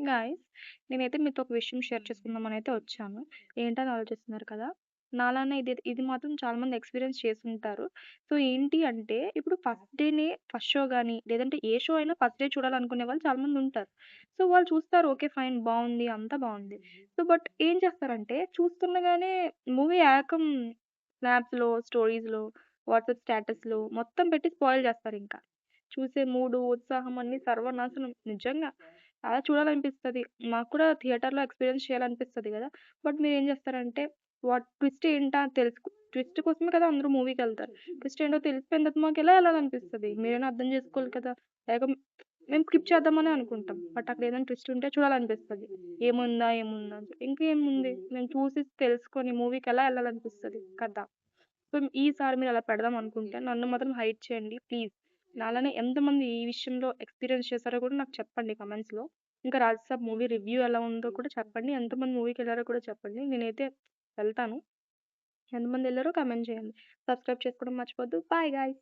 Guys నేనైతే మీతో ఒక విషయం షేర్ చేసుకుందామనైతే వచ్చాను. ఏంటని ఆలోచిస్తున్నారు కదా! నాలానే ఇది మాత్రం చాలా మంది ఎక్స్‌పీరియన్స్ చేసుంటారు. సో, ఏంటి అంటే ఇప్పుడు ఫస్ట్ డేనే ఫస్ట్ షో గాని, లేదంటే ఏ షో అయినా ఫస్ట్ డే చూడాలనుకునే వాళ్ళు చాలా మందుంటారు. సో, వాళ్ళు చూస్తారు ఓకే. ఫైన్ బావుంది. అంతా బావుంది. సో, బట్ ఏం చేస్తారంటే చూస్తుండగానే మూవీ ఏకం స్నాప్స్‌లో, స్టోరీస్‌లో, వాట్సాప్ స్టేటస్‌లో మొత్తం పెట్టి స్పాయిల్ చేస్తారింక. చూసే మూడు, ఉత్సాహం అన్నీ సర్వనాశనం. నిజంగా. అలా చూడాలనిపిస్తది. మాకు కూడా థియేటర్‌లో ఎక్స్‌పీరియన్స్ చేయాలనిపిస్తది గదా! బట్ మీరేం జేస్తారంటే, ట్విస్ట్ ఏంటా అని ట్విస్ట్ కోసమే కదా అందరూ మూవీకెళ్తారు. ట్విస్ట్ ఏంటో తెలిసిపోయిన తర్వాత మాకెలా ఎళ్ళాలనిపిస్తది. మీరైనా అర్థం జేసుకోవాలి కదా! లేక మేము స్కిప్ చేద్దామనే అనుకుంటాం. బట్ అక్కడ ఏదైనా ట్విస్ట్ ఉంటే చూడాలనిపిస్తది. ఏముందా? ఏముందా? అని చెప్పి. ఇంకేముంది మేము చూసి తెలుసుకొని మూవీకెలా ఎళ్ళాలనిపిస్తది కదా! సో, ఈసారి మీరలా పెడదాం అనుకుంటే నన్ను మాత్రం హైడ్ చేయండి ప్లీజ్. నాలానే ఎంతమంది ఈ విషయంలో ఎక్స్‌పీరియన్స్ చేశారో కూడా నాకు చెప్పండి కమెంట్స్‌లో. ఇంకా 'రాజసాబ్' మూవీ రివ్యూ ఎలా ఉందో కూడా చెప్పండి. ఎంతమంది మూవీకెళ్లారో కూడా చెప్పండి. నేనైతే వెళ్తాను. ఎంతమందెళ్లారో కామెంట్ చేయండి. సబ్స్క్రైబ్ చేసుకోవడం మర్చిపోద్దు. Bye guys.